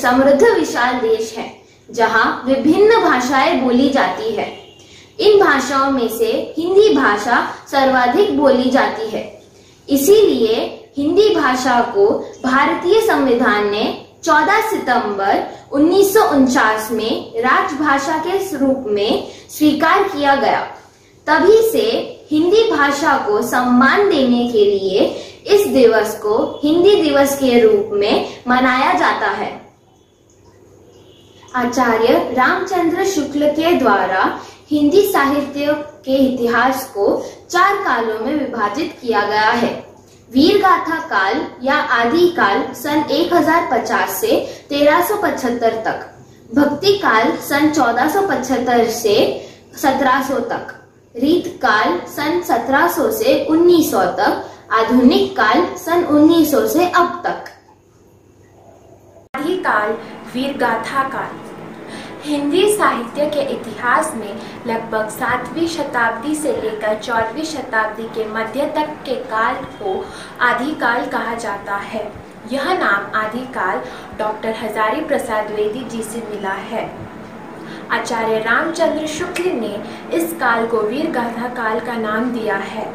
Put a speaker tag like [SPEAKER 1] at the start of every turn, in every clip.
[SPEAKER 1] समृद्ध विशाल देश है जहां विभिन्न भाषाएं बोली जाती है। इन भाषाओं में से हिंदी भाषा सर्वाधिक बोली जाती है। इसीलिए हिंदी भाषा को भारतीय संविधान ने 14 सितंबर 1949 में राजभाषा के रूप में स्वीकार किया गया। तभी से हिंदी भाषा को सम्मान देने के लिए इस दिवस को हिंदी दिवस के रूप में मनाया जाता है। आचार्य रामचंद्र शुक्ल के द्वारा हिंदी साहित्य के इतिहास को 4 कालों में विभाजित किया गया है। वीरगाथा काल या आदि काल सन 1050 से 1375 तक, भक्ति काल सन 1475 से 1700 तक, रीत काल सन 1700 से 1900 तक, आधुनिक काल सन 1900 से अब तक।
[SPEAKER 2] आदि काल, वीरगाथा काल। हिंदी साहित्य के इतिहास में लगभग 7वीं शताब्दी से लेकर 14वीं शताब्दी के मध्य तक के काल को आदिकाल कहा जाता है। यह नाम आदिकाल डॉक्टर हजारी प्रसाद द्विवेदी जी से मिला है। आचार्य रामचंद्र शुक्ल ने इस काल को वीरगाथा काल का नाम दिया है।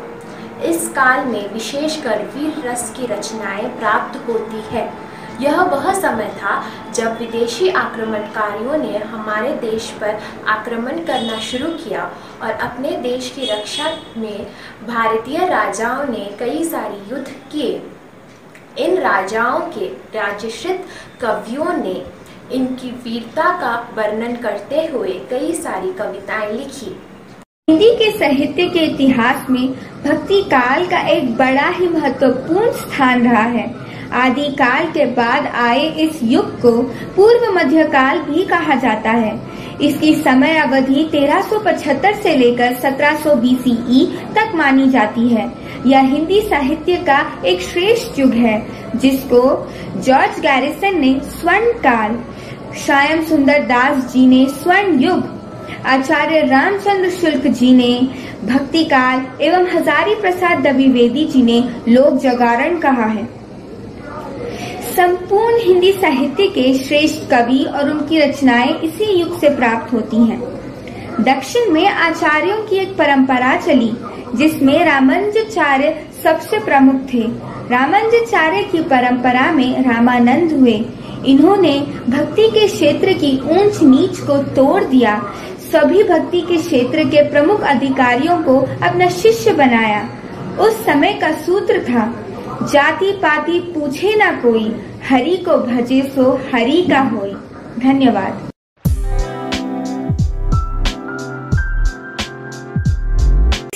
[SPEAKER 2] इस काल में विशेषकर वीर रस की रचनाएं प्राप्त होती है। यह वह समय था जब विदेशी आक्रमणकारियों ने हमारे देश पर आक्रमण करना शुरू किया और अपने देश की रक्षा में भारतीय राजाओं ने कई सारे युद्ध किए। इन राजाओं के राजश्रित कवियों ने इनकी वीरता का वर्णन करते हुए कई सारी कविताएं लिखी।
[SPEAKER 3] हिंदी के साहित्य के इतिहास में भक्ति काल का एक बड़ा ही महत्वपूर्ण स्थान रहा है। आदिकाल के बाद आए इस युग को पूर्व मध्यकाल भी कहा जाता है। इसकी समय अवधि 1375 से लेकर 1700 BCE तक मानी जाती है। यह हिंदी साहित्य का एक श्रेष्ठ युग है जिसको जॉर्ज गैरिसन ने स्वर्ण काल, श्याम सुंदर दास जी ने स्वर्ण युग, आचार्य रामचंद्र शुक्ल जी ने भक्ति काल एवं हजारी प्रसाद द्विवेदी जी ने लोक जागरण कहा है। संपूर्ण हिंदी साहित्य के श्रेष्ठ कवि और उनकी रचनाएं इसी युग से प्राप्त होती हैं। दक्षिण में आचार्यों की एक परंपरा चली जिसमें रामानुजाचार्य सबसे प्रमुख थे। रामानुजाचार्य की परंपरा में रामानंद हुए। इन्होंने भक्ति के क्षेत्र की ऊंच नीच को तोड़ दिया। सभी भक्ति के क्षेत्र के प्रमुख अधिकारियों को अपना शिष्य बनाया। उस समय का सूत्र था, जाति पाति पूछे ना कोई, हरि को भजे सो हरि का होई। धन्यवाद।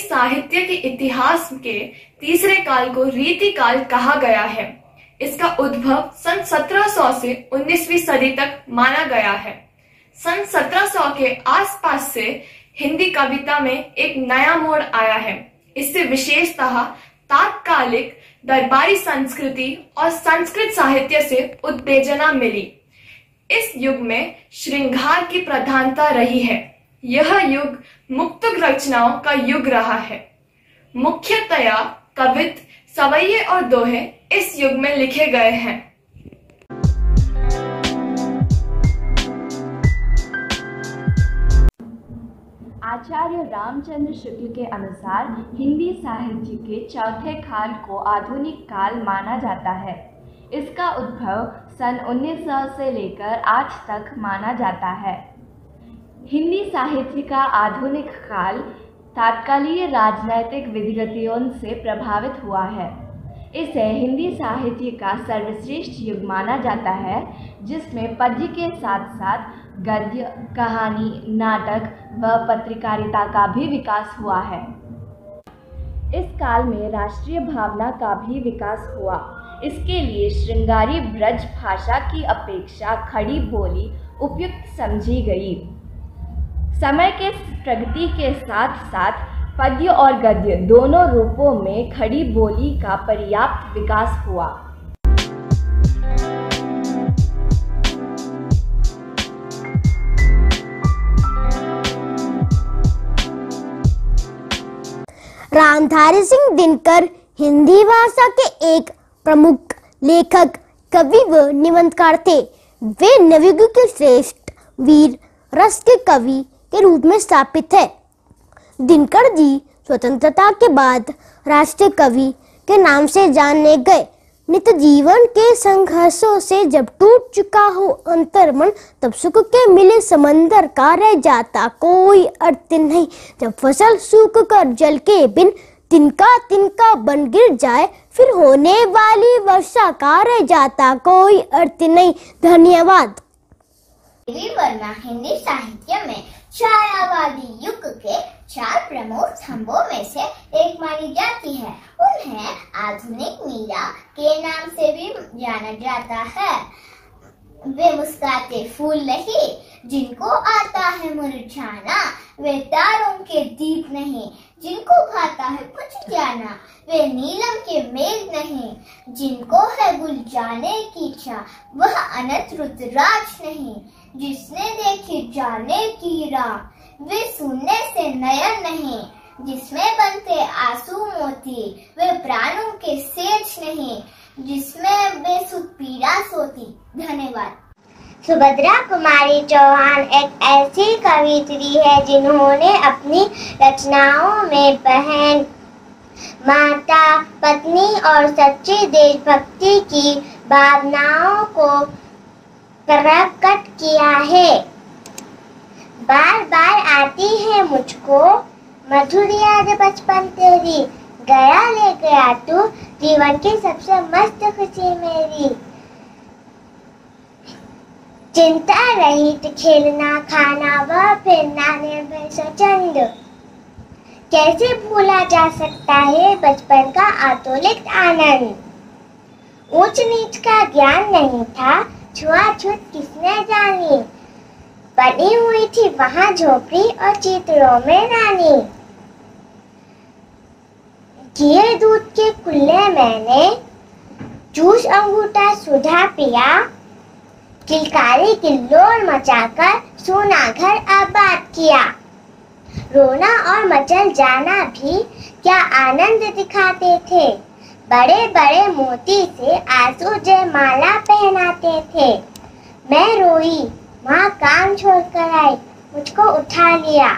[SPEAKER 4] साहित्य के इतिहास के तीसरे काल को रीति काल कहा गया है। इसका उद्भव सन 1700 से 19वीं सदी तक माना गया है। सन 1700 के आसपास से हिंदी कविता में एक नया मोड़ आया है। इससे विशेषतः तात्कालिक दरबारी संस्कृति और संस्कृत साहित्य से उत्तेजना मिली। इस युग में श्रृंगार की प्रधानता रही है। यह युग मुक्तक रचनाओं का युग रहा है। मुख्यतया कवित्त, सवैये और दोहे इस युग में लिखे गए हैं।
[SPEAKER 5] आचार्य रामचंद्र शुक्ल के अनुसार हिंदी साहित्य के चौथे काल को आधुनिक काल माना जाता है। इसका उद्भव सन 1900 से लेकर आज तक माना जाता है। हिंदी साहित्य का आधुनिक काल तात्कालीन राजनैतिक विधिगतियों से प्रभावित हुआ है। इसे हिंदी साहित्य का सर्वश्रेष्ठ युग माना जाता है जिसमें पद्य के साथ साथ गद्य, कहानी, नाटक व पत्रकारिता का भी विकास हुआ है। इस काल में राष्ट्रीय भावना का भी विकास हुआ। इसके लिए श्रृंगारी ब्रज भाषा की अपेक्षा खड़ी बोली उपयुक्त समझी गई। समय के प्रगति के साथ साथ पद्य और गद्य दोनों रूपों में खड़ी बोली का पर्याप्त विकास हुआ।
[SPEAKER 6] रामधारी सिंह दिनकर हिंदी भाषा के एक प्रमुख लेखक, कवि व निबंधकार थे। वे नवयुग के श्रेष्ठ वीर रस के कवि के रूप में स्थापित है। दिनकर जी स्वतंत्रता के बाद राष्ट्रीय कवि के नाम से जाने गए। नित्य जीवन के संघर्षों से जब टूट चुका हो अंतर्मन, तब सुख के मिले समंदर का रह जाता कोई अर्थ नहीं। जब फसल सूख कर जल के बिन तिनका तिनका बन गिर जाए, फिर होने वाली वर्षा का रह जाता कोई अर्थ नहीं। धन्यवाद।
[SPEAKER 7] देवी वर्मा हिंदी साहित्य में छायावादी युग के 4 प्रमुख स्तंभों में से एक मानी जाती है। उन्हें आधुनिक मीरा के नाम से भी जाना जाता है। वे मुस्कुराते फूल नहीं जिनको आता है मुरझाना, वे तारों के दीप नहीं जिनको भाता है कुछ जाना, वे नीलम के मेघ नहीं जिनको है गुल जाने की इच्छा, वह अनंत रुद्राक्ष नहीं जिसने देखी जाने की राह, वे सुनने से नयन नहीं जिसमें बनते आंसू मोती, वे प्राणों के सेज नहीं जिसमें बेसुध पीड़ा सोती। धन्यवाद।
[SPEAKER 8] सुभद्रा कुमारी चौहान एक ऐसी कवयित्री है जिन्होंने अपनी रचनाओं में बहन, माता, पत्नी और सच्ची देशभक्ति की भावनाओं को प्रकट किया है। बार बार आती है मुझको मधुर याद बचपन तेरी, गया ले गया तू जीवन की सबसे मस्त खुशी मेरी। चिंता रहित खेलना खाना व फिरना निर्भय स्वच्छंद, कैसे भूला जा सकता है बचपन का अतुलित आनंद। ऊंच नीच का ज्ञान नहीं था, छुआछूत किसने जानी, बनी हुई थी वहाँ झोपड़ी और चित्रों में रानी। किए दूध के कुल्ले मैंने जूस अंगूठा सुधा पिया, किलकारी किल्लोर मचाकर सोना घर आबाद किया। रोना और मचल जाना भी क्या आनंद दिखाते थे, बड़े बड़े मोती से आंसू जयमाला पहनाते थे। मैं रोई, माँ काम छोड़कर आई, मुझको उठा लिया,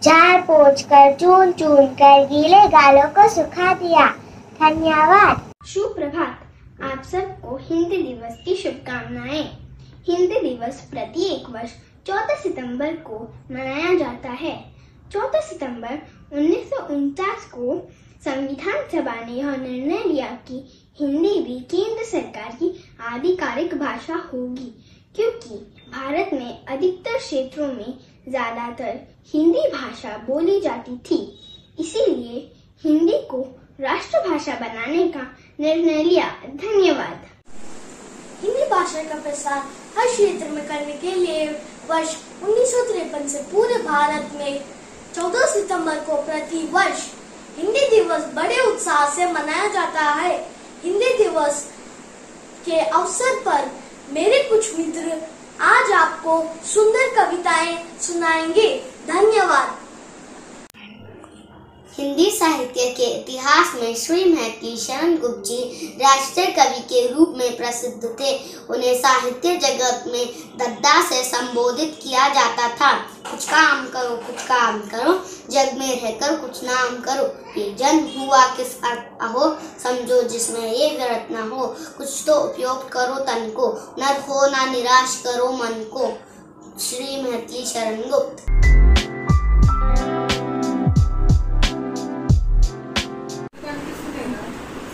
[SPEAKER 8] झाड़ पोंछ कर चून चून कर गीले गालों को सुखा दिया। धन्यवाद।
[SPEAKER 9] सुप्रभात। आप सबको हिंदी दिवस की शुभकामनाएं। हिंदी दिवस प्रत्येक वर्ष 14 सितंबर को मनाया जाता है। 14 सितंबर 1949 को संविधान सभा ने यह निर्णय लिया कि हिंदी भी केंद्र सरकार की आधिकारिक भाषा होगी, क्योंकि भारत में अधिकतर क्षेत्रों में ज्यादातर हिंदी भाषा बोली जाती थी। इसीलिए हिंदी को राष्ट्रभाषा बनाने का निर्णय लिया। धन्यवाद।
[SPEAKER 10] हिंदी भाषा का प्रसार हर क्षेत्र में करने के लिए वर्ष 1953 से पूरे भारत में 14 सितंबर को प्रति वर्ष हिंदी दिवस बड़े उत्साह से मनाया जाता है। हिंदी दिवस के अवसर पर मेरे कुछ मित्र आज आपको सुंदर कविताएं सुनाएंगे। धन्यवाद।
[SPEAKER 11] हिंदी साहित्य के इतिहास में श्री महर्षि शरण गुप्त जी राष्ट्रीय कवि के रूप में प्रसिद्ध थे। उन्हें साहित्य जगत में दद्दा से संबोधित किया जाता था। कुछ काम करो, कुछ काम करो, जग में रहकर कुछ नाम करो, ये जन्म हुआ किस अर्थ अहो, समझो जिसमें ये व्यर्थ न हो। कुछ तो उपयोग करो तन को, नर हो ना निराश करो मन को। श्री महर्षि शरण गुप्त।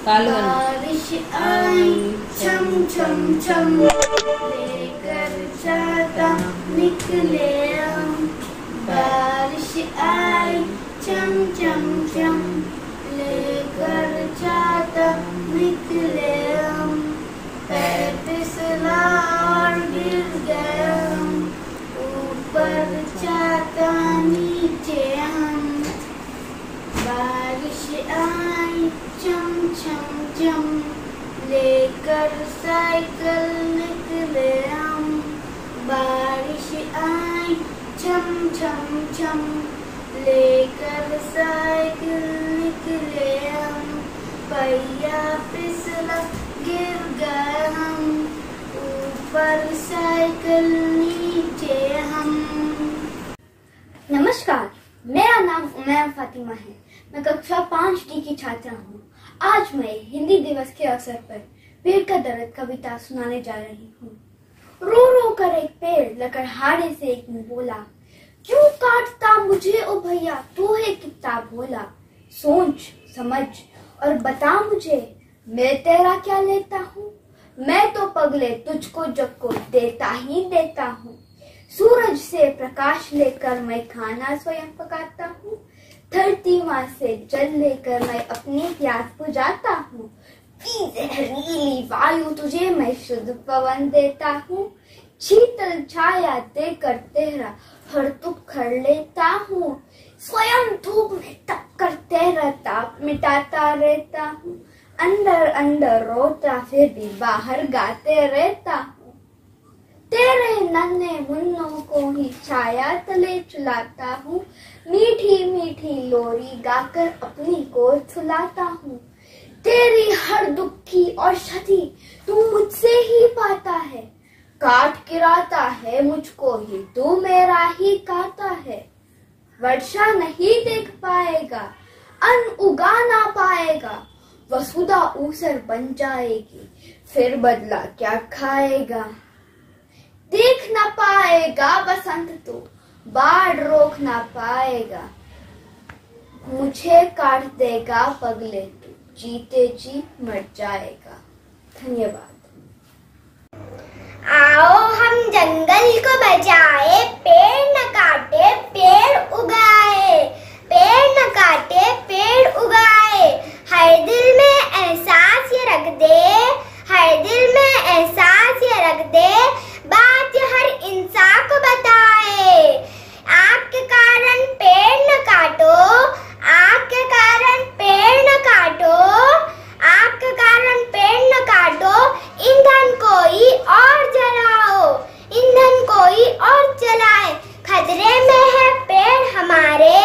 [SPEAKER 10] बारिश आई छम छम छम, लेकर छाता निकले हम। बारिश आई छम छम छम, लेकर छाता निकले हम। पैर फिसला और गिर गए हम, ऊपर छाता नीचे हम। बारिश आई चम चम चम, लेकर साइकिल निकले हम। बारिश आई चम चम चम, लेकर साइकिल निकले हम। पहिया फिसला गिर गए हम, पर साइकिल नीचे हम। नमस्कार, मेरा नाम उमैया फातिमा है। मैं कक्षा 5D की छात्रा हूँ। आज मैं हिंदी दिवस के अवसर पर पेड़ का दर्द कविता सुनाने जा रही हूँ। रो रो कर एक पेड़ लकड़हारे से एक ने बोला, क्यों काटता मुझे ओ भैया, तू है कितना भोला। सोच समझ और बता मुझे, मैं तेरा क्या लेता हूँ। मैं तो पगले तुझको जग को देता ही देता हूँ। सूरज से प्रकाश लेकर मैं खाना स्वयं पकाता हूँ। धरती माँ से जल लेकर मैं अपनी प्यास बुझाता हूँ। जहरीली वायु तुझे मैं शुद्ध पवन देता हूँ। शीतल छाया देकर तेरा हर दुख कर लेता हूँ। स्वयं धूप में तप कर तेरा ताप मिटाता रहता हूँ। अंदर अंदर रोता फिर भी बाहर गाते रहता हूँ। तेरे नन्हे मुन्नों को ही छाया तले चुलाता हूँ। मीठी मीठी लोरी गाकर अपनी को छुलाता हूँ। तेरी हर दुख की औषधि तू मुझसे ही पाता है। काट गिराता है मुझको ही तू मेरा ही काटा है। वर्षा नहीं देख पाएगा, अन्न उगा ना पाएगा। वसुधा ऊसर बन जाएगी, फिर बदला क्या खाएगा। देख ना पाएगा बसंत तू, बाढ़ रोक ना पाएगा। मुझे काट देगा पगले तू, जीते जी मर जाएगा। धन्यवाद।
[SPEAKER 8] आओ हम जंगल को बचाए, पेड़ न काटे पेड़ उगाए। पेड़ न काटे पेड़ उगाए। हर दिल में एहसास ये रख दे, हर दिल में एहसास ये रख दे। बात ये हर इंसान को बताए। आपके कारण पेड़ न काटो, आपके कारण पेड़ न काटो, आपके कारण पेड़ न काटो। ईंधन कोई और जलाओ, ईंधन कोई और जलाए। खतरे में है पेड़ हमारे,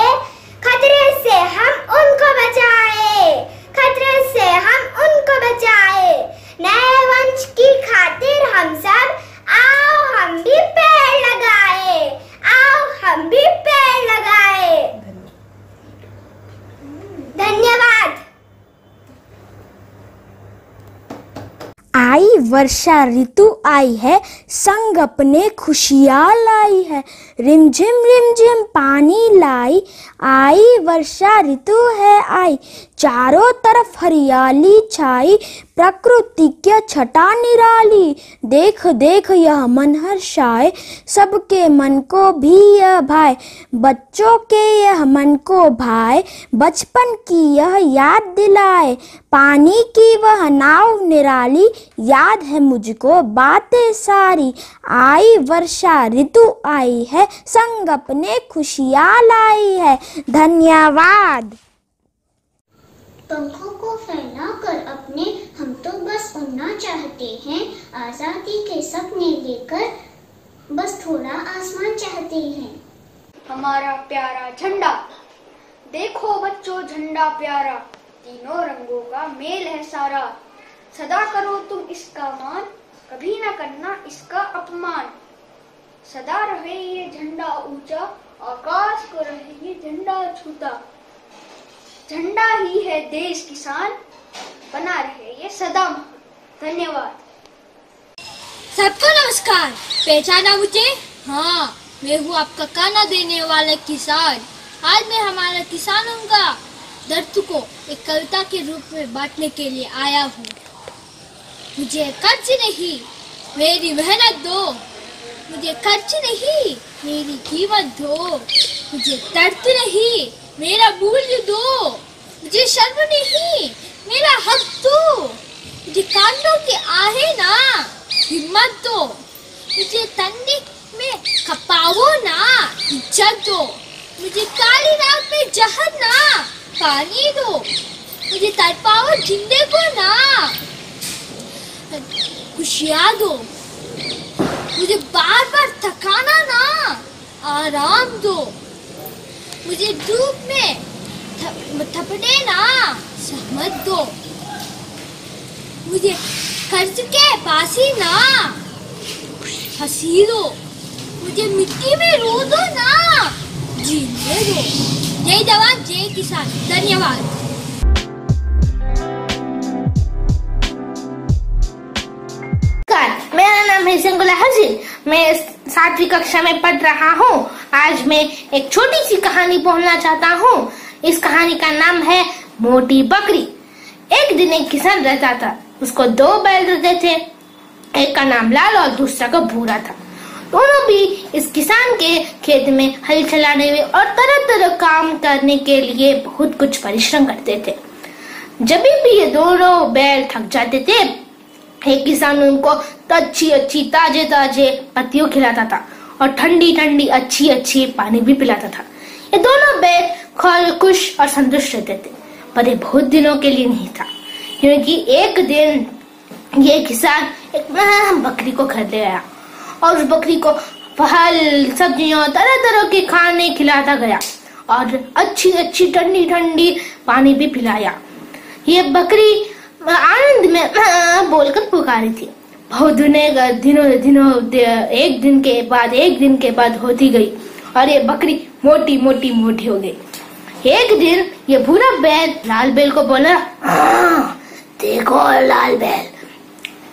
[SPEAKER 8] खतरे से हम उनको बचाए, खतरे से हम उनको बचाए। नए वंश की खातिर हम सब आओ हम भी पेड़ लगाए, आओ हम भी पेड़ लगाए। धन्यवाद।
[SPEAKER 6] आई वर्षा ऋतु आई है, संग अपने खुशियाँ लाई है। रिमझिम पानी लाई, आई वर्षा ऋतु है आई। चारों तरफ हरियाली छाई, प्रकृति की छटा निराली। देख देख यह मन हर्षाए, सबके मन को भी यह भाए। बच्चों के यह मन को भाए, बचपन की यह याद दिलाए। पानी की वह नाव निराली, याद है मुझको बातें सारी। आई वर्षा ऋतु आई है, संग अपने खुशियाँ लाई है। धन्यवाद।
[SPEAKER 9] पंखों को फैलाकर अपने हम तो बस उड़ना चाहते हैं। आजादी के सपने लेकर बस थोड़ा आसमान चाहते हैं।
[SPEAKER 10] हमारा प्यारा झंडा, देखो बच्चों झंडा प्यारा, तीनों रंगों का मेल है सारा। सदा करो तुम इसका मान, कभी न करना इसका अपमान। सदा रहे ये झंडा ऊंचा, आकाश को रहे ये झंडा छूता। झंडा ही है देश किसान, बना रहे ये सदा महान। धन्यवाद।
[SPEAKER 12] सबको नमस्कार। पहचाना मुझे? हाँ, मैं हूँ आपका काना देने वाला किसान। आज मैं हमारे किसानों का दर्द को एक कविता के रूप में बांटने के लिए आया हूँ। मुझे कर्ज नहीं, मेरी मेहनत दो। मुझे कर्ज नहीं, मेरी कीमत दो। मुझे दर्द नहीं, मेरा मूल्य दो। मुझे शर्म नहीं, मेरा हक दो। मुझे कांटों के आहे ना, हिम्मत दो। मुझे तन्ने में खपाओ ना, इज्जत दो। मुझे काली रात में जहर ना, पानी दो। मुझे तड़पाओ जिंदे को ना, खुशियाँ दो। मुझे बार बार थकाना ना, आराम दो। मुझे धूप में थपड़े ना, सहमत दो। मुझे कर्ज के पासी ना, हंसी दो, मुझे मिट्टी में रो दो ना, जीने दो। जय जवान जय किसान। धन्यवाद।
[SPEAKER 13] मेरा नाम है संगुला हसीन। मैं 7वीं कक्षा में पढ़ रहा हूँ। आज मैं एक छोटी सी कहानी बोलना चाहता हूँ। इस कहानी का नाम है मोटी बकरी। एक दिन एक किसान रहता था। उसको 2 बैल रहते थे। एक का नाम लाल और दूसरा का भूरा था। दोनों भी इस किसान के खेत में हल चलाने में और तरह तरह काम करने के लिए बहुत कुछ परिश्रम करते थे। जब भी ये दोनों बैल थक जाते थे, एक किसान उनको अच्छी अच्छी ताजे ताजे पत्तियों खिलाता था और ठंडी ठंडी अच्छी अच्छी पानी भी पिलाता था। ये दोनों बैल खुश और संतुष्ट रहते थे। पर ये बहुत दिनों के लिए नहीं था, क्योंकि एक दिन ये किसान एक बकरी को खरीद ले आया और उस बकरी को फल सब्जियों तरह तरह के खाने खिलाता गया और अच्छी अच्छी ठंडी ठंडी पानी भी पिलाया। ये बकरी आनंद में बोलकर पुकारी थी। बहुत दिनों एक दिन के बाद होती गई और ये बकरी मोटी हो गई। एक दिन ये भूरा बैल लाल बैल को बोला, देखो लाल बैल,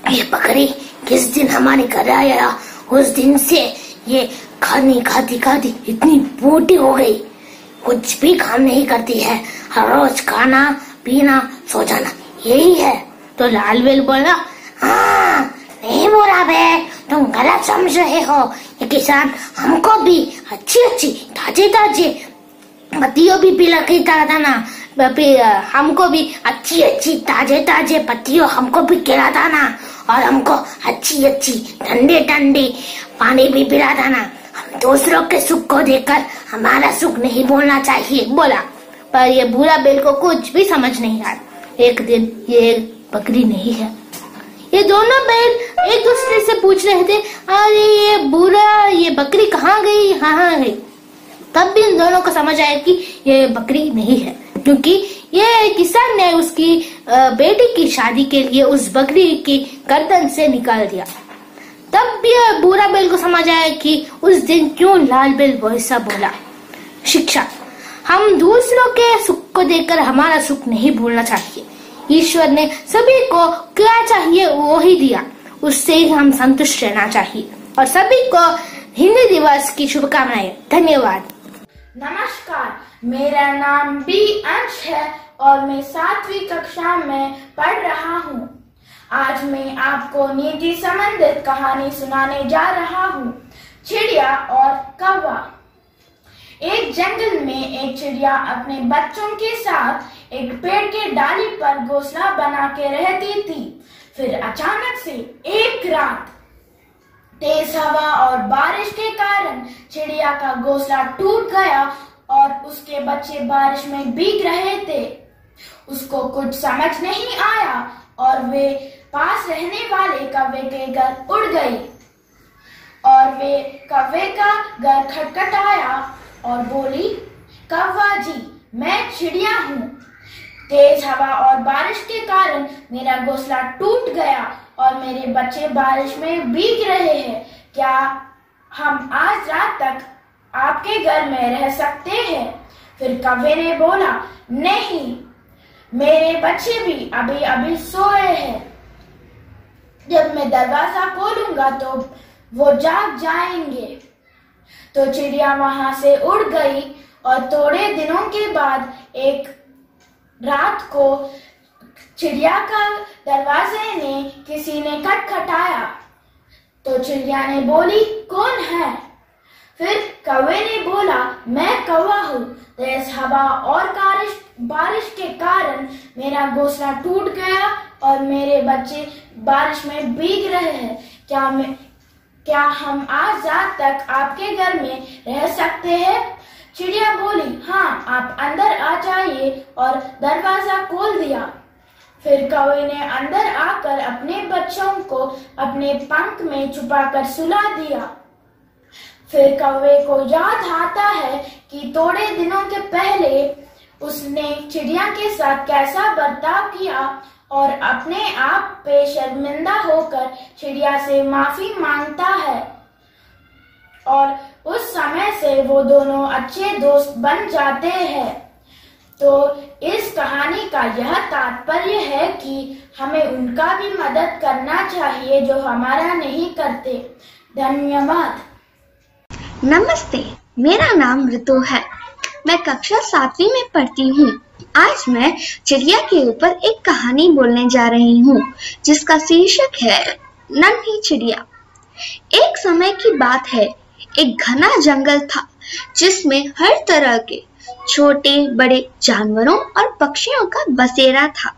[SPEAKER 13] ये बकरी किस दिन हमारे घर आया उस दिन से ये खाने खाती इतनी मोटी हो गई, कुछ भी काम नहीं करती है, हर रोज खाना पीना सो जाना यही है। तो लाल बैल बोला, नहीं बोला बे, तुम गलत समझ रहे हो। ये किसान हमको भी अच्छी ताजे पत्तियों भी पिला के था ना, हमको भी अच्छी ताजे पत्तियों हमको भी खिलाता ना, और हमको अच्छी ठंडी पानी भी पिलाता ना। हम दूसरों के सुख को देखकर हमारा सुख नहीं बोलना चाहिए बोला। पर ये भूरा बैल को कुछ भी समझ नहीं आया। एक दिन ये बकरी नहीं है। ये दोनों बैल एक दूसरे से पूछ रहे थे, अरे ये बकरी कहाँ गई। तब भी इन दोनों को समझ आया कि ये बकरी नहीं है, क्योंकि ये किसान ने उसकी बेटी की शादी के लिए उस बकरी की गर्दन से निकाल दिया। तब भी भूरा बैल को समझ आया कि उस दिन क्यों लाल बैल वैसा बोला। शिक्षा, हम दूसरों के सुख को देखकर हमारा सुख नहीं भूलना चाहिए। ईश्वर ने सभी को क्या चाहिए वो ही दिया, उससे ही हम संतुष्ट रहना चाहिए। और सभी को हिंदी दिवस की शुभकामनाएं। धन्यवाद।
[SPEAKER 2] नमस्कार, मेरा नाम बी अंश है और मैं 7वीं कक्षा में पढ़ रहा हूँ। आज मैं आपको नीति संबंधित कहानी सुनाने जा रहा हूँ। चिड़िया और कौवा। एक जंगल में एक चिड़िया अपने बच्चों के साथ एक पेड़ के डाली पर घोंसला बना के रहती थी। फिर अचानक से एक रात तेज हवा और बारिश के कारण चिड़िया का घोंसला टूट गया और उसके बच्चे बारिश में भीग रहे थे। उसको कुछ समझ नहीं आया और वे पास रहने वाले कौवे के घर उड़ गई और वे कौवे का घर खटखटाया और बोली, कौवा जी, मैं चिड़िया हूँ। तेज हवा और बारिश के कारण मेरा घोंसला टूट गया और मेरे बच्चे बारिश में भीग रहे हैं। क्या हम आज रात तक आपके घर में रह सकते हैं? फिर कौवे ने बोला, नहीं, मेरे बच्चे भी अभी अभी सोए हैं। जब मैं दरवाजा खोलूंगा तो वो जाग जाएंगे। तो चिड़िया वहां से उड़ गई और थोड़े दिनों के बाद एक रात को चिड़िया का दरवाजे ने किसी ने खटखटाया। तो चिड़िया ने बोली, कौन है? फिर कौवे ने बोला, मैं कौवा हूँ। तेज हवा और बारिश के कारण मेरा घोंसला टूट गया और मेरे बच्चे बारिश में भीग रहे हैं। क्या हम आज रात तक आपके घर में रह सकते हैं? चिड़िया बोली, हाँ, आप अंदर आ जाइए, और दरवाजा खोल दिया। फिर कौवे ने अंदर आकर अपने बच्चों को अपने पंख में छुपाकर सुला दिया। फिर कौवे को याद आता है कि थोड़े दिनों के पहले उसने चिड़िया के साथ कैसा बर्ताव किया और अपने आप पे शर्मिंदा होकर चिड़िया से माफी मांगता है।
[SPEAKER 14] और उस समय से वो दोनों अच्छे दोस्त बन जाते हैं। तो इस कहानी का यह तात्पर्य है कि हमें उनका भी मदद करना चाहिए जो हमारा नहीं करते। धन्यवाद।
[SPEAKER 3] नमस्ते, मेरा नाम ऋतु है। मैं कक्षा 7वीं में पढ़ती हूँ। आज मैं चिड़िया के ऊपर एक कहानी बोलने जा रही हूँ जिसका शीर्षक है नन्ही चिड़िया। एक समय की बात है, एक घना जंगल था जिसमें हर तरह के छोटे बड़े जानवरों और पक्षियों का बसेरा था।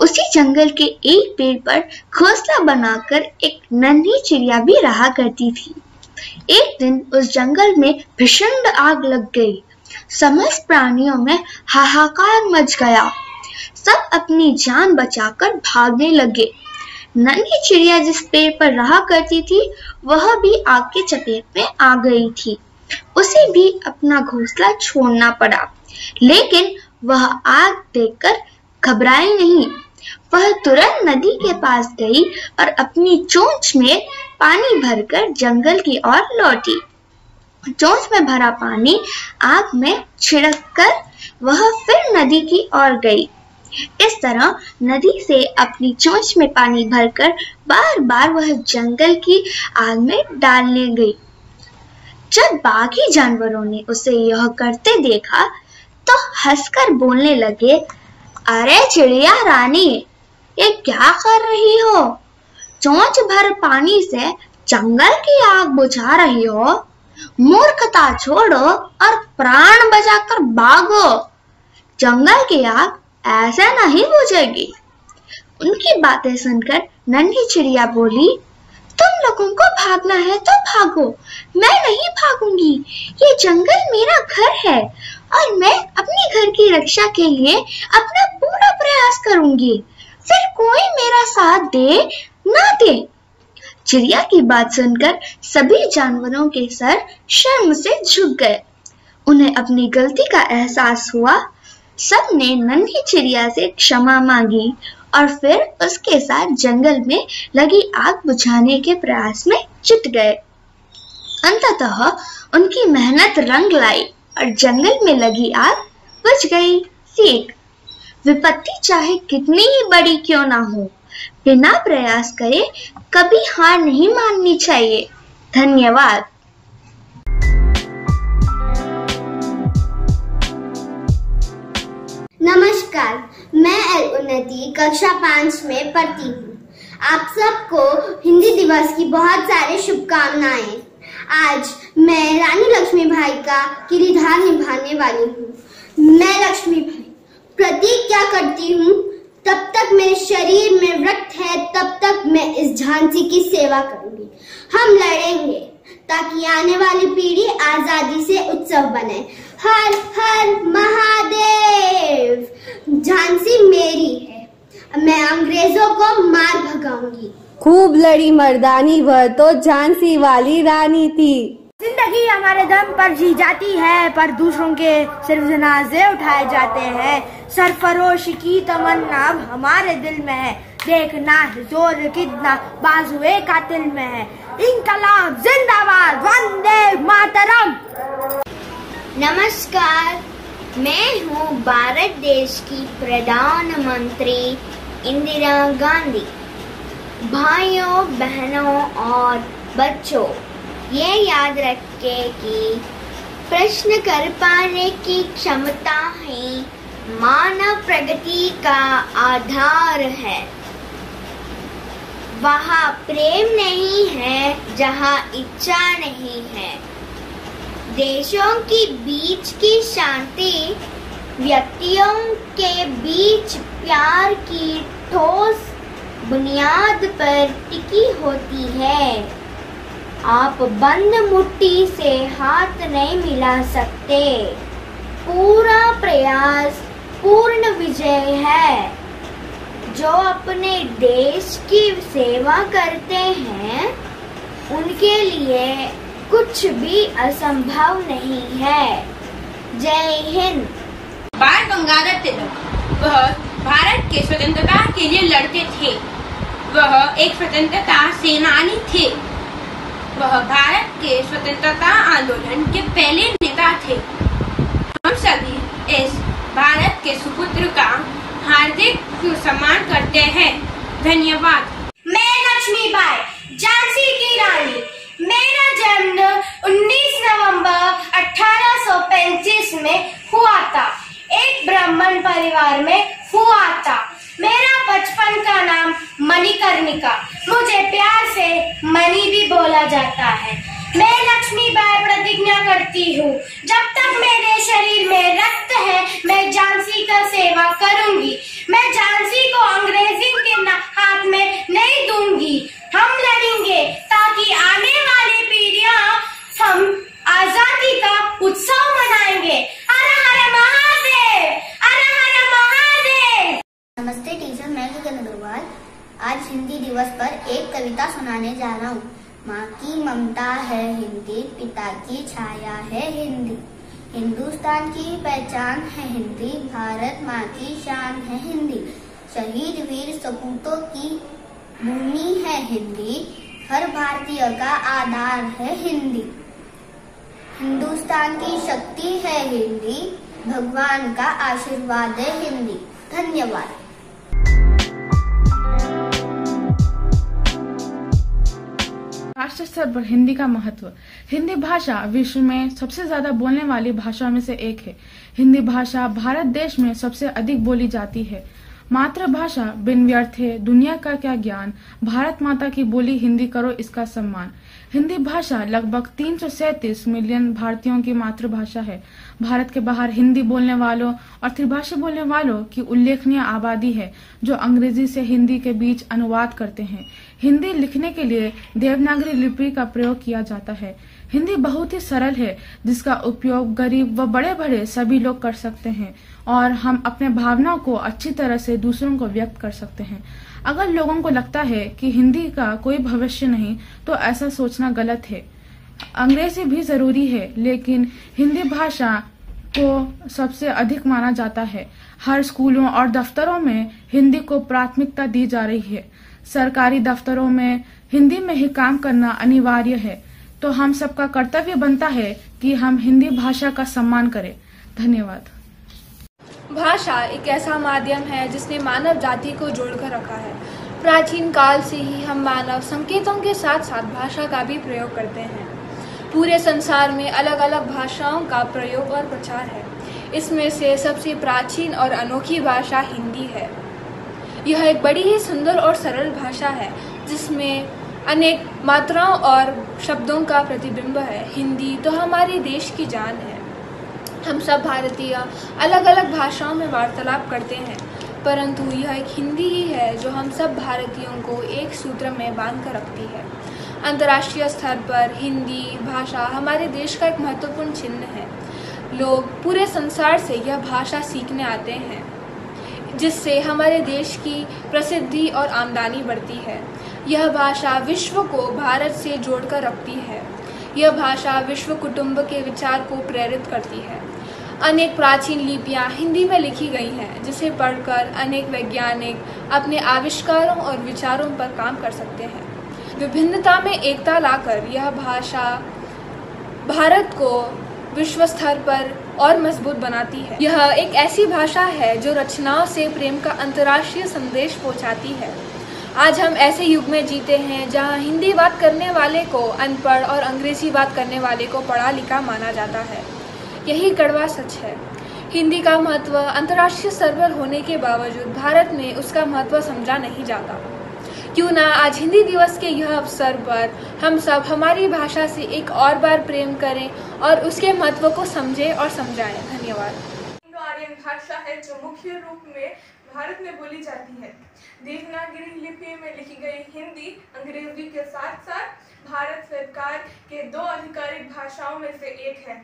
[SPEAKER 3] उसी जंगल के एक पेड़ पर घोंसला बनाकर एक नन्ही चिड़िया भी रहा करती थी। एक दिन उस जंगल में भीषण आग लग गई। समस्त प्राणियों में हाहाकार मच गया। सब अपनी जान बचाकर भागने लगे। नन्ही चिड़िया जिस पेड़ पर रहा करती थी वह भी आग के चपेट में आ गई थी। उसे भी अपना घोंसला छोड़ना पड़ा, लेकिन वह आग देखकर घबराई नहीं। वह तुरंत नदी के पास गई और अपनी चोंच में पानी भरकर जंगल की ओर लौटी। चोंच में भरा पानी आग में छिड़ककर वह फिर नदी की ओर गई। इस तरह नदी से अपनी चोंच में पानी भरकर बार बार वह जंगल की आग में डालने गई। जब बाकी जानवरों ने उसे यह करते देखा तो हंसकर बोलने लगे, अरे चिड़िया रानी, ये क्या कर रही हो? चोंच भर पानी से जंगल की आग बुझा रही हो? मूर्खता छोड़ो और प्राण बचाकर भागो। जंगल की आग ऐसे नहीं बुझेगी। उनकी बातें सुनकर नन्ही चिड़िया बोली, तुम लोगों को भागना है तो भागो, मैं नहीं भागूंगी। ये जंगल मेरा घर है और मैं अपने घर की रक्षा के लिए अपना पूरा प्रयास करूंगी, फिर कोई मेरा साथ दे ना दे। चिड़िया की बात सुनकर सभी जानवरों के सर शर्म से झुक गए। उन्हें अपनी गलती का एहसास हुआ। सब ने नन्ही चिड़िया से क्षमा मांगी और फिर उसके साथ जंगल में लगी आग बुझाने के प्रयास में जुट गए। अंततः उनकी मेहनत रंग लाई और जंगल में लगी आग बुझ गई। सीख: विपत्ति चाहे कितनी ही बड़ी क्यों ना हो, बिना प्रयास करे कभी हार नहीं माननी चाहिए। धन्यवाद।
[SPEAKER 15] नमस्कार, मैं एल उन्नति कक्षा 5 में पढ़ती हूँ। आप सबको हिंदी दिवस की बहुत सारी शुभकामनाएं। आज मैं रानी लक्ष्मीबाई का किरदार निभाने वाली हूँ। मैं लक्ष्मीबाई प्रतिज्ञा करती हूँ, तब तक मेरे शरीर में रक्त है तब तक मैं इस झांसी की सेवा करूंगी। हम लड़ेंगे ताकि आने वाली पीढ़ी आजादी से उत्सव बने। हर हर महादेव। झांसी मेरी है, मैं अंग्रेजों को मार भगाऊंगी।
[SPEAKER 16] खूब लड़ी मर्दानी, वह तो झांसी वाली रानी थी।
[SPEAKER 17] जिंदगी हमारे दम पर जी जाती है, पर दूसरों के सिर्फ जनाजे उठाए जाते हैं। सरफरोश की तमन्ना अब हमारे दिल में है, देखना है जोर कितना बाजुए कातिल में है। इंकलाब जिंदाबाद, वंदे मातरम।
[SPEAKER 7] नमस्कार, मैं हूँ भारत देश की प्रधानमंत्री इंदिरा गांधी। भाइयों बहनों और बच्चों, ये याद रखें कि प्रश्न कर पाने की क्षमता ही मानव प्रगति का आधार है। वहाँ प्रेम नहीं है जहाँ इच्छा नहीं है। देशों के बीच की शांति व्यक्तियों के बीच प्यार की ठोस बुनियाद पर टिकी होती है। आप बंद मुट्ठी से हाथ नहीं मिला सकते। पूरा प्रयास पूर्ण विजय है। जो अपने देश की सेवा करते हैं उनके लिए कुछ भी असंभव नहीं है। जय हिंद।
[SPEAKER 18] बाल गंगाधर तिलक, वह भारत के स्वतंत्रता के लिए लड़ते थे। वह एक स्वतंत्रता सेनानी थे। वह भारत के स्वतंत्रता आंदोलन के पहले नेता थे। हम सभी इस भारत के सुपुत्र का हार्दिक सम्मान करते हैं। धन्यवाद।
[SPEAKER 19] मैं लक्ष्मीबाई, झांसी की रानी। मेरा जन्म 19 नवंबर 1835 में हुआ था। एक ब्राह्मण परिवार में हुआ था। मेरा बचपन का नाम मणिकर्णिका, मुझे प्यार से मणि भी बोला जाता है। मैं लक्ष्मीबाई प्रतिज्ञा करती हूँ, जब तक मेरे शरीर में रक्त है मैं झांसी का सेवा करूंगी। मैं झांसी को अंग्रेजी के हाथ में नहीं दूंगी। हम लड़ेंगे ताकि आने वाली पीढ़ियां हम आजादी का उत्सव मनाएंगे। हर हर महादेव, हर हर महादेव।
[SPEAKER 7] नमस्ते टीचर, मैं गगन अग्रवाल। आज हिंदी दिवस पर एक कविता सुनाने जा रहा हूँ। माँ की ममता है हिंदी, पिता की छाया है हिंदी, हिंदुस्तान की पहचान है हिंदी, भारत माँ की शान है हिंदी, शहीद वीर सपूतों की भूमि है हिंदी, हर भारतीय का आधार है हिंदी, हिंदुस्तान की शक्ति है हिंदी, भगवान का आशीर्वाद है हिंदी। धन्यवाद।
[SPEAKER 20] राष्ट्रीय स्तर पर हिंदी का महत्व। हिंदी भाषा विश्व में सबसे ज्यादा बोलने वाली भाषाओं में से एक है। हिंदी भाषा भारत देश में सबसे अधिक बोली जाती है। मातृभाषा बिन व्यर्थे, दुनिया का क्या ज्ञान, भारत माता की बोली हिंदी करो इसका सम्मान। हिंदी भाषा लगभग 337 मिलियन भारतीयों की मातृभाषा है। भारत के बाहर हिंदी बोलने वालों और त्रिभाषी बोलने वालों की उल्लेखनीय आबादी है, जो अंग्रेजी से हिंदी के बीच अनुवाद करते हैं। हिंदी लिखने के लिए देवनागरी लिपि का प्रयोग किया जाता है। हिंदी बहुत ही सरल है, जिसका उपयोग गरीब व बड़े बड़े सभी लोग कर सकते हैं और हम अपने भावनाओं को अच्छी तरह से दूसरों को व्यक्त कर सकते हैं। अगर लोगों को लगता है कि हिंदी का कोई भविष्य नहीं, तो ऐसा सोचना गलत है। अंग्रेजी भी जरूरी है, लेकिन हिंदी भाषा को सबसे अधिक माना जाता है। हर स्कूलों और दफ्तरों में हिंदी को प्राथमिकता दी जा रही है। सरकारी दफ्तरों में हिंदी में ही काम करना अनिवार्य है, तो हम सबका कर्तव्य बनता है कि हम हिंदी भाषा का सम्मान करें। धन्यवाद।
[SPEAKER 2] भाषा एक ऐसा माध्यम है जिसने मानव जाति को जोड़कर रखा है। प्राचीन काल से ही हम मानव संकेतों के साथ साथ भाषा का भी प्रयोग करते हैं। पूरे संसार में अलग अलग भाषाओं का प्रयोग और प्रचार है। इसमें से सबसे प्राचीन और अनोखी भाषा हिंदी है। यह एक बड़ी ही सुंदर और सरल भाषा है, जिसमें अनेक मात्राओं और शब्दों का प्रतिबिंब है। हिंदी तो हमारे देश की जान है। हम सब भारतीय अलग अलग भाषाओं में वार्तालाप करते हैं, परंतु यह एक हिंदी ही है जो हम सब भारतीयों को एक सूत्र में बांध कर रखती है। अंतर्राष्ट्रीय स्तर पर हिंदी भाषा हमारे देश का एक महत्वपूर्ण चिन्ह है। लोग पूरे संसार से यह भाषा सीखने आते हैं, जिससे हमारे देश की प्रसिद्धि और आमदनी बढ़ती है। यह भाषा विश्व को भारत से जोड़कर रखती है। यह भाषा विश्व कुटुंब के विचार को प्रेरित करती है। अनेक प्राचीन लिपियां हिंदी में लिखी गई हैं, जिसे पढ़कर अनेक वैज्ञानिक अपने आविष्कारों और विचारों पर काम कर सकते हैं। विभिन्नता में एकता लाकर यह भाषा भारत को विश्व स्तर पर और मजबूत बनाती है। यह एक ऐसी भाषा है जो रचनाओं से प्रेम का अंतर्राष्ट्रीय संदेश पहुंचाती है। आज हम ऐसे युग में जीते हैं जहां हिंदी बात करने वाले को अनपढ़ और अंग्रेजी बात करने वाले को पढ़ा लिखा माना जाता है। यही कड़वा सच है। हिंदी का महत्व अंतर्राष्ट्रीय स्तर पर होने के बावजूद भारत में उसका महत्व समझा नहीं जाता। क्यों ना आज हिंदी दिवस के यह अवसर पर हम सब हमारी भाषा से एक और बार प्रेम करें और उसके महत्व को समझें और समझाएं। धन्यवाद।
[SPEAKER 4] इंडो आर्यन भाषा है जो मुख्य रूप में भारत में बोली जाती है। देवनागरी लिपि में लिखी गई हिंदी अंग्रेजी के साथ साथ भारत सरकार के 2 आधिकारिक भाषाओं में से एक है।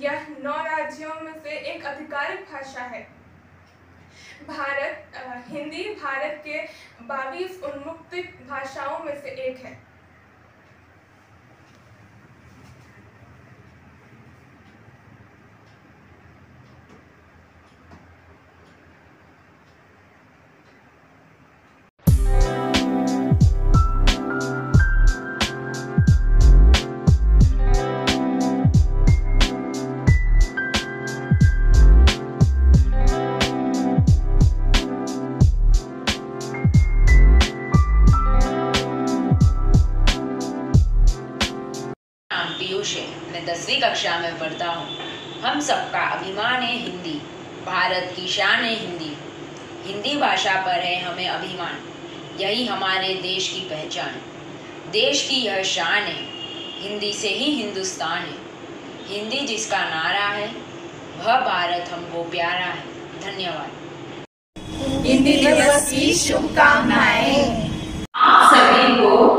[SPEAKER 4] यह 9 राज्यों में से एक आधिकारिक भाषा है। हिंदी भारत के 22 उन्मुक्त भाषाओं में से एक है।
[SPEAKER 21] सबका अभिमान है हिंदी, भारत की शान है हिंदी। हिंदी भाषा पर है हमें अभिमान, यही हमारे देश की पहचान। देश की यह शान है, हिंदी से ही हिंदुस्तान है। हिंदी जिसका नारा है, वह भारत हमको प्यारा है। धन्यवाद।
[SPEAKER 22] हिंदी दिवस की शुभकामनाएं।
[SPEAKER 21] आप सभी को